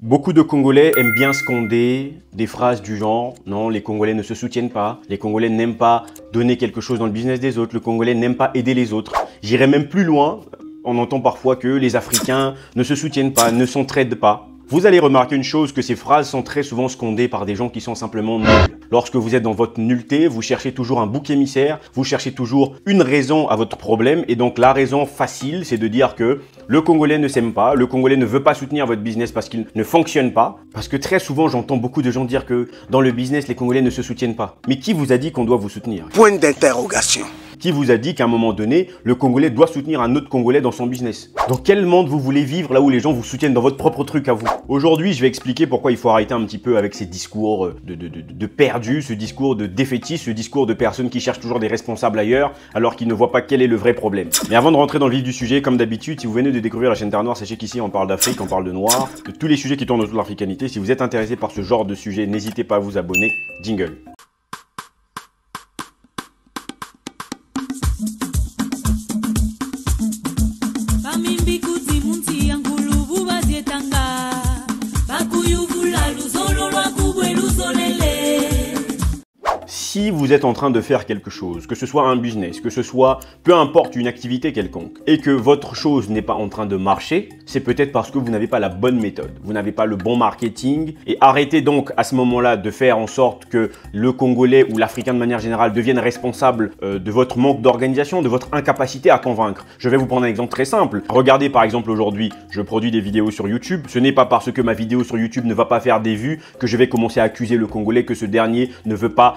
Beaucoup de Congolais aiment bien scander des phrases du genre « Non, les Congolais ne se soutiennent pas, les Congolais n'aiment pas donner quelque chose dans le business des autres, le Congolais n'aime pas aider les autres ». J'irais même plus loin, on entend parfois que les Africains ne se soutiennent pas, ne s'entraident pas. Vous allez remarquer une chose, que ces phrases sont très souvent scandées par des gens qui sont simplement nuls. Lorsque vous êtes dans votre nullité, vous cherchez toujours un bouc émissaire, vous cherchez toujours une raison à votre problème. Et donc la raison facile, c'est de dire que le Congolais ne s'aime pas, le Congolais ne veut pas soutenir votre business parce qu'il ne fonctionne pas. Parce que très souvent, j'entends beaucoup de gens dire que dans le business, les Congolais ne se soutiennent pas. Mais qui vous a dit qu'on doit vous soutenir? Point d'interrogation. Qui vous a dit qu'à un moment donné, le Congolais doit soutenir un autre Congolais dans son business? Dans quel monde vous voulez vivre là où les gens vous soutiennent dans votre propre truc à vous? Aujourd'hui, je vais expliquer pourquoi il faut arrêter un petit peu avec ces discours de perdus, ce discours de défaitistes, ce discours de personnes qui cherchent toujours des responsables ailleurs alors qu'ils ne voient pas quel est le vrai problème. Mais avant de rentrer dans le vif du sujet, comme d'habitude, si vous venez de découvrir la chaîne Terre Noire, sachez qu'ici on parle d'Afrique, on parle de noir, de tous les sujets qui tournent autour de l'africanité. Si vous êtes intéressé par ce genre de sujet, n'hésitez pas à vous abonner. Jingle. Si vous êtes en train de faire quelque chose, que ce soit un business, que ce soit peu importe une activité quelconque, et que votre chose n'est pas en train de marcher, c'est peut-être parce que vous n'avez pas la bonne méthode, vous n'avez pas le bon marketing, et arrêtez donc à ce moment-là de faire en sorte que le Congolais ou l'Africain de manière générale devienne responsable de votre manque d'organisation, de votre incapacité à convaincre. Je vais vous prendre un exemple très simple. Regardez par exemple aujourd'hui, je produis des vidéos sur YouTube. Ce n'est pas parce que ma vidéo sur YouTube ne va pas faire des vues que je vais commencer à accuser le Congolais que ce dernier ne veut pas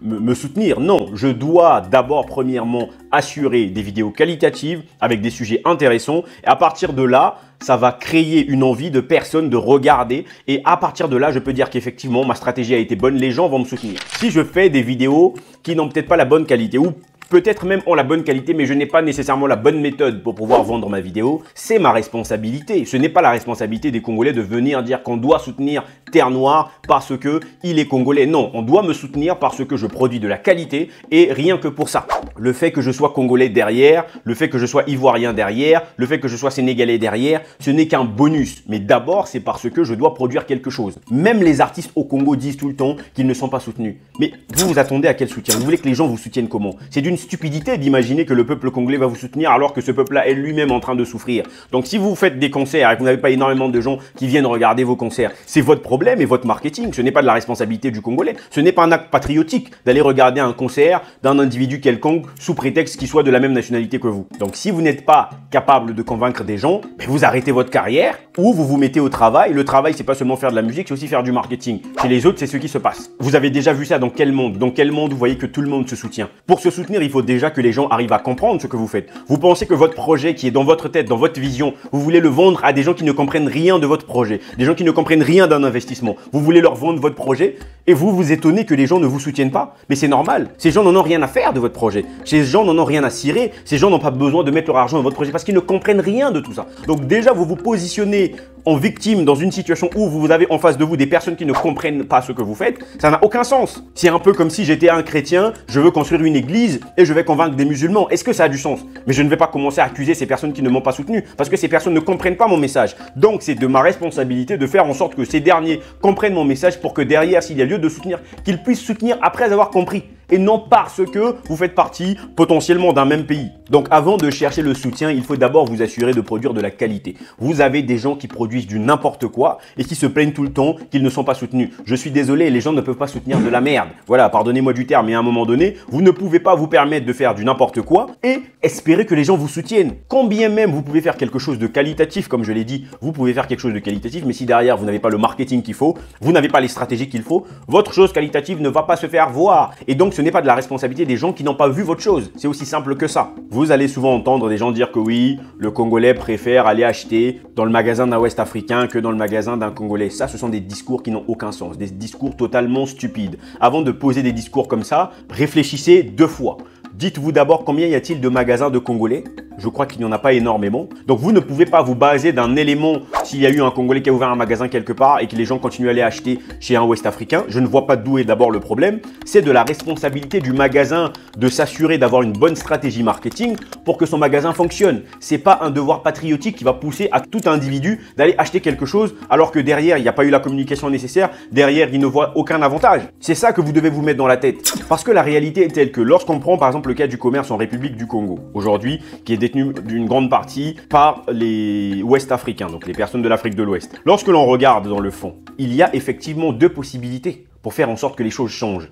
me soutenir. Non, je dois d'abord premièrement assurer des vidéos qualitatives avec des sujets intéressants et à partir de là, ça va créer une envie de personnes de regarder et à partir de là, je peux dire qu'effectivement, ma stratégie a été bonne, les gens vont me soutenir. Si je fais des vidéos qui n'ont peut-être pas la bonne qualité ou peut-être même ont la bonne qualité, mais je n'ai pas nécessairement la bonne méthode pour pouvoir vendre ma vidéo, c'est ma responsabilité. Ce n'est pas la responsabilité des Congolais de venir dire qu'on doit soutenir Terre Noire parce que il est Congolais. Non, on doit me soutenir parce que je produis de la qualité et rien que pour ça. Le fait que je sois Congolais derrière, le fait que je sois Ivoirien derrière, le fait que je sois Sénégalais derrière, ce n'est qu'un bonus. Mais d'abord, c'est parce que je dois produire quelque chose. Même les artistes au Congo disent tout le temps qu'ils ne sont pas soutenus. Mais vous vous attendez à quel soutien? Vous voulez que les gens vous soutiennent comment? C'est d'une stupidité d'imaginer que le peuple congolais va vous soutenir alors que ce peuple-là est lui-même en train de souffrir. Donc si vous faites des concerts et que vous n'avez pas énormément de gens qui viennent regarder vos concerts, c'est votre problème et votre marketing. Ce n'est pas de la responsabilité du Congolais. Ce n'est pas un acte patriotique d'aller regarder un concert d'un individu quelconque sous prétexte qu'il soit de la même nationalité que vous. Donc si vous n'êtes pas capable de convaincre des gens, vous arrêtez votre carrière ou vous vous mettez au travail. Le travail, c'est pas seulement faire de la musique, c'est aussi faire du marketing. Chez les autres, c'est ce qui se passe. Vous avez déjà vu ça dans quel monde? Dans quel monde vous voyez que tout le monde se soutient? Pour se soutenir, il faut déjà que les gens arrivent à comprendre ce que vous faites. Vous pensez que votre projet qui est dans votre tête, dans votre vision, vous voulez le vendre à des gens qui ne comprennent rien de votre projet, des gens qui ne comprennent rien d'un investissement. Vous voulez leur vendre votre projet et vous vous étonnez que les gens ne vous soutiennent pas. Mais c'est normal. Ces gens n'en ont rien à faire de votre projet. Ces gens n'en ont rien à cirer. Ces gens n'ont pas besoin de mettre leur argent dans votre projet parce qu'ils ne comprennent rien de tout ça. Donc déjà, vous vous positionnez en victime dans une situation où vous avez en face de vous des personnes qui ne comprennent pas ce que vous faites, ça n'a aucun sens. C'est un peu comme si j'étais un chrétien, je veux construire une église et je vais convaincre des musulmans. Est-ce que ça a du sens? Mais je ne vais pas commencer à accuser ces personnes qui ne m'ont pas soutenu parce que ces personnes ne comprennent pas mon message. Donc c'est de ma responsabilité de faire en sorte que ces derniers comprennent mon message pour que derrière, s'il y a lieu de soutenir, qu'ils puissent soutenir après avoir compris. Et non parce que vous faites partie potentiellement d'un même pays. Donc avant de chercher le soutien, il faut d'abord vous assurer de produire de la qualité. Vous avez des gens qui produisent du n'importe quoi et qui se plaignent tout le temps qu'ils ne sont pas soutenus. Je suis désolé, les gens ne peuvent pas soutenir de la merde. Voilà, pardonnez-moi du terme, mais à un moment donné, vous ne pouvez pas vous permettre de faire du n'importe quoi et espérer que les gens vous soutiennent. Quand bien même vous pouvez faire quelque chose de qualitatif, comme je l'ai dit, vous pouvez faire quelque chose de qualitatif, mais si derrière vous n'avez pas le marketing qu'il faut, vous n'avez pas les stratégies qu'il faut, votre chose qualitative ne va pas se faire voir. Et donc ce n'est pas de la responsabilité des gens qui n'ont pas vu votre chose. C'est aussi simple que ça. Vous allez souvent entendre des gens dire que oui, le Congolais préfère aller acheter dans le magasin d'un Ouest africain que dans le magasin d'un Congolais. Ça, ce sont des discours qui n'ont aucun sens, des discours totalement stupides. Avant de poser des discours comme ça, réfléchissez deux fois. Dites-vous d'abord combien y a-t-il de magasins de Congolais? Je crois qu'il n'y en a pas énormément. Donc vous ne pouvez pas vous baser d'un élément s'il y a eu un Congolais qui a ouvert un magasin quelque part et que les gens continuent à aller acheter chez un Ouest-Africain. Je ne vois pas d'où est d'abord le problème. C'est de la responsabilité du magasin de s'assurer d'avoir une bonne stratégie marketing pour que son magasin fonctionne. C'est pas un devoir patriotique qui va pousser à tout individu d'aller acheter quelque chose alors que derrière, il n'y a pas eu la communication nécessaire. Derrière, il ne voit aucun avantage. C'est ça que vous devez vous mettre dans la tête. Parce que la réalité est telle que lorsqu'on prend par exemple le cas du commerce en République du Congo, aujourd'hui, qui est détenu d'une grande partie par les Ouest-Africains, donc les personnes de l'Afrique de l'Ouest. Lorsque l'on regarde dans le fond, il y a effectivement deux possibilités pour faire en sorte que les choses changent.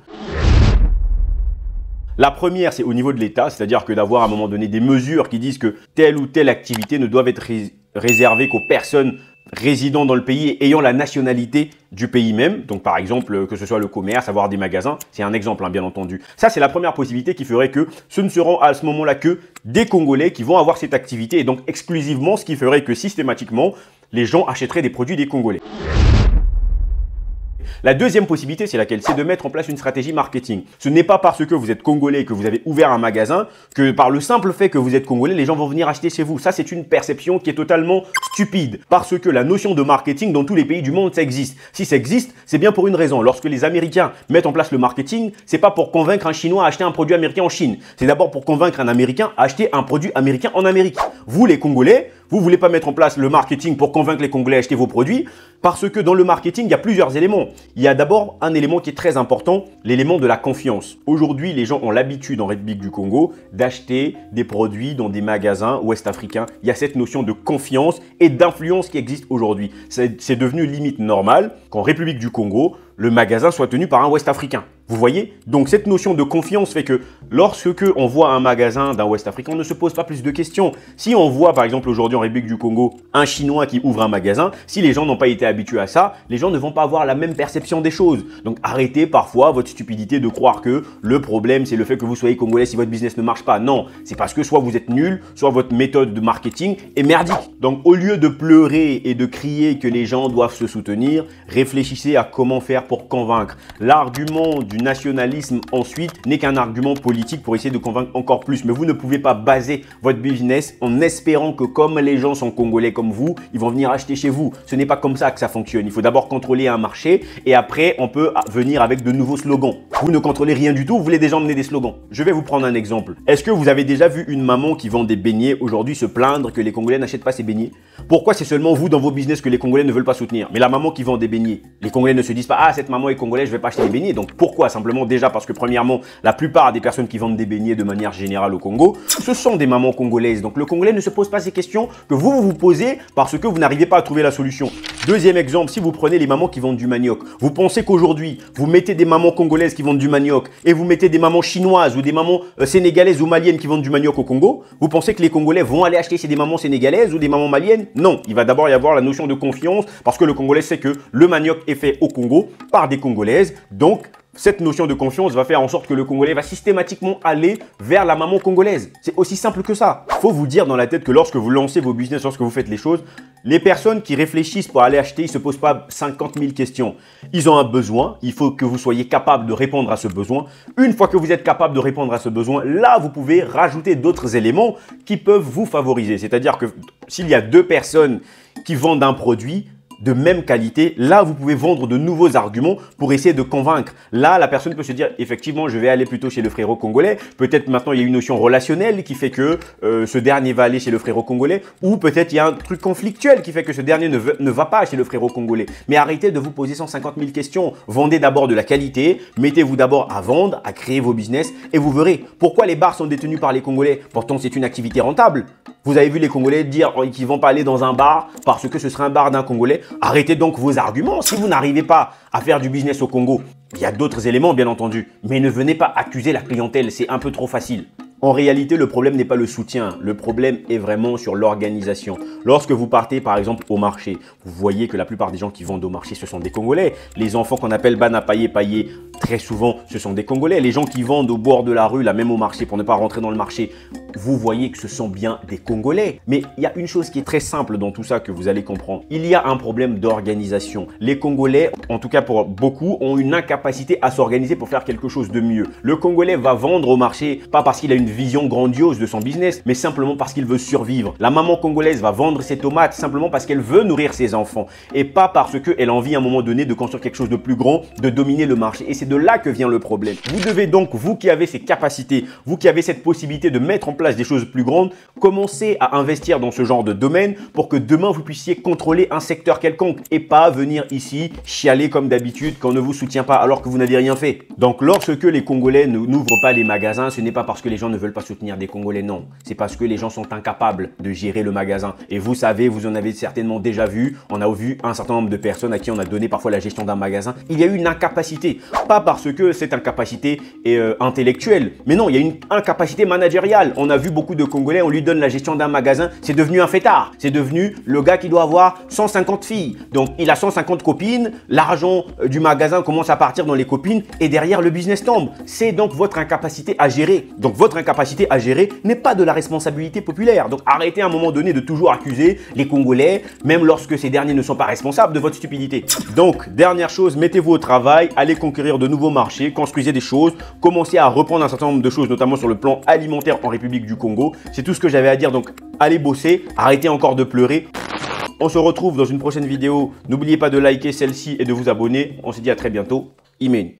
La première, c'est au niveau de l'État, c'est-à-dire que d'avoir à un moment donné des mesures qui disent que telle ou telle activité ne doit être réservée qu'aux personnes résidant dans le pays et ayant la nationalité du pays même. Donc par exemple, que ce soit le commerce, avoir des magasins, c'est un exemple bien entendu. Ça, c'est la première possibilité qui ferait que ce ne seront à ce moment-là que des Congolais qui vont avoir cette activité et donc exclusivement, ce qui ferait que systématiquement, les gens achèteraient des produits des Congolais. La deuxième possibilité, c'est laquelle? C'est de mettre en place une stratégie marketing. Ce n'est pas parce que vous êtes Congolais et que vous avez ouvert un magasin que par le simple fait que vous êtes Congolais, les gens vont venir acheter chez vous. Ça, c'est une perception qui est totalement stupide parce que la notion de marketing dans tous les pays du monde, ça existe. Si ça existe, c'est bien pour une raison. Lorsque les Américains mettent en place le marketing, c'est pas pour convaincre un Chinois à acheter un produit américain en Chine. C'est d'abord pour convaincre un Américain à acheter un produit américain en Amérique. Vous, les Congolais, vous voulez pas mettre en place le marketing pour convaincre les Congolais à acheter vos produits parce que dans le marketing, il y a plusieurs éléments. Il y a d'abord un élément qui est très important, l'élément de la confiance. Aujourd'hui, les gens ont l'habitude en République du Congo d'acheter des produits dans des magasins ouest-africains. Il y a cette notion de confiance et d'influence qui existe aujourd'hui. C'est devenu limite normal qu'en République du Congo, le magasin soit tenu par un Ouest-Africain. Vous voyez? Donc cette notion de confiance fait que lorsque on voit un magasin d'un Ouest-Africain, on ne se pose pas plus de questions. Si on voit par exemple aujourd'hui en République du Congo un Chinois qui ouvre un magasin, si les gens n'ont pas été habitués à ça, les gens ne vont pas avoir la même perception des choses. Donc arrêtez parfois votre stupidité de croire que le problème c'est le fait que vous soyez Congolais si votre business ne marche pas. Non, c'est parce que soit vous êtes nul, soit votre méthode de marketing est merdique. Donc au lieu de pleurer et de crier que les gens doivent se soutenir, réfléchissez à comment faire pour convaincre. L'argument du nationalisme ensuite n'est qu'un argument politique pour essayer de convaincre encore plus. Mais vous ne pouvez pas baser votre business en espérant que comme les gens sont Congolais comme vous, ils vont venir acheter chez vous. Ce n'est pas comme ça que ça fonctionne. Il faut d'abord contrôler un marché et après on peut venir avec de nouveaux slogans. Vous ne contrôlez rien du tout, vous voulez déjà emmener des slogans. Je vais vous prendre un exemple. Est-ce que vous avez déjà vu une maman qui vend des beignets aujourd'hui se plaindre que les Congolais n'achètent pas ses beignets? Pourquoi c'est seulement vous dans vos business que les Congolais ne veulent pas soutenir? Mais la maman qui vend des beignets, les Congolais ne se disent pas « Ah, cette maman est congolaise, je ne vais pas acheter des beignets. » Donc pourquoi? Simplement déjà parce que premièrement, la plupart des personnes qui vendent des beignets de manière générale au Congo, ce sont des mamans congolaises. Donc le Congolais ne se pose pas ces questions que vous vous posez parce que vous n'arrivez pas à trouver la solution. Deuxième exemple, si vous prenez les mamans qui vendent du manioc, vous pensez qu'aujourd'hui, vous mettez des mamans congolaises qui vendent du manioc et vous mettez des mamans chinoises ou des mamans sénégalaises ou maliennes qui vendent du manioc au Congo, vous pensez que les Congolais vont aller acheter chez des mamans sénégalaises ou des mamans maliennes? Non, il va d'abord y avoir la notion de confiance parce que le Congolais sait que le manioc est fait au Congo par des Congolaises. Donc, cette notion de confiance va faire en sorte que le Congolais va systématiquement aller vers la maman congolaise. C'est aussi simple que ça. Il faut vous dire dans la tête que lorsque vous lancez vos business, lorsque vous faites les choses, les personnes qui réfléchissent pour aller acheter, ils ne se posent pas 50 000 questions. Ils ont un besoin, il faut que vous soyez capable de répondre à ce besoin. Une fois que vous êtes capable de répondre à ce besoin, là, vous pouvez rajouter d'autres éléments qui peuvent vous favoriser. C'est-à-dire que s'il y a deux personnes qui vendent un produit, de même qualité, là, vous pouvez vendre de nouveaux arguments pour essayer de convaincre. Là, la personne peut se dire, effectivement, je vais aller plutôt chez le frérot congolais. Peut-être maintenant, il y a une notion relationnelle qui fait que ce dernier va aller chez le frérot congolais. Ou peut-être il y a un truc conflictuel qui fait que ce dernier ne va pas chez le frérot congolais. Mais arrêtez de vous poser 150 000 questions. Vendez d'abord de la qualité. Mettez-vous d'abord à vendre, à créer vos business. Et vous verrez pourquoi les bars sont détenus par les Congolais. Pourtant, c'est une activité rentable. Vous avez vu les Congolais dire qu'ils ne vont pas aller dans un bar parce que ce serait un bar d'un Congolais. Arrêtez donc vos arguments. Si vous n'arrivez pas à faire du business au Congo, il y a d'autres éléments bien entendu. Mais ne venez pas accuser la clientèle, c'est un peu trop facile. En réalité, le problème n'est pas le soutien. Le problème est vraiment sur l'organisation. Lorsque vous partez par exemple au marché, vous voyez que la plupart des gens qui vendent au marché, ce sont des Congolais. Les enfants qu'on appelle Bana Paye Paye, très souvent, ce sont des Congolais. Les gens qui vendent au bord de la rue, là même au marché, pour ne pas rentrer dans le marché, vous voyez que ce sont bien des Congolais. Mais il y a une chose qui est très simple dans tout ça que vous allez comprendre. Il y a un problème d'organisation. Les Congolais, en tout cas pour beaucoup, ont une incapacité à s'organiser pour faire quelque chose de mieux. Le Congolais va vendre au marché, pas parce qu'il a une vision grandiose de son business, mais simplement parce qu'il veut survivre. La maman congolaise va vendre ses tomates simplement parce qu'elle veut nourrir ses enfants et pas parce qu'elle a envie à un moment donné de construire quelque chose de plus grand, de dominer le marché. Et c'est de là que vient le problème. Vous devez donc, vous qui avez ces capacités, vous qui avez cette possibilité de mettre en place des choses plus grandes, commencer à investir dans ce genre de domaine pour que demain vous puissiez contrôler un secteur quelconque et pas venir ici chialer comme d'habitude quand on ne vous soutient pas alors que vous n'avez rien fait. Donc lorsque les Congolais n'ouvrent pas les magasins, ce n'est pas parce que les gens ne veulent pas soutenir des Congolais, non. C'est parce que les gens sont incapables de gérer le magasin. Et vous savez, vous en avez certainement déjà vu, on a vu un certain nombre de personnes à qui on a donné parfois la gestion d'un magasin. Il y a eu une incapacité, pas parce que cette incapacité est intellectuelle, mais non, il y a une incapacité managériale. On a vu beaucoup de Congolais, on lui donne la gestion d'un magasin, c'est devenu un fêtard. C'est devenu le gars qui doit avoir 150 filles. Donc il a 150 copines, l'argent du magasin commence à partir dans les copines et derrière le business tombe. C'est donc votre incapacité à gérer. Donc votre incapacité à gérer n'est pas de la responsabilité populaire. Donc arrêtez à un moment donné de toujours accuser les Congolais, même lorsque ces derniers ne sont pas responsables de votre stupidité. Donc dernière chose, mettez-vous au travail, allez conquérir de nouveaux marchés, construisez des choses, commencez à reprendre un certain nombre de choses, notamment sur le plan alimentaire en République du Congo. C'est tout ce que j'avais à dire, donc allez bosser, arrêtez encore de pleurer. On se retrouve dans une prochaine vidéo. N'oubliez pas de liker celle-ci et de vous abonner. On se dit à très bientôt. Imen.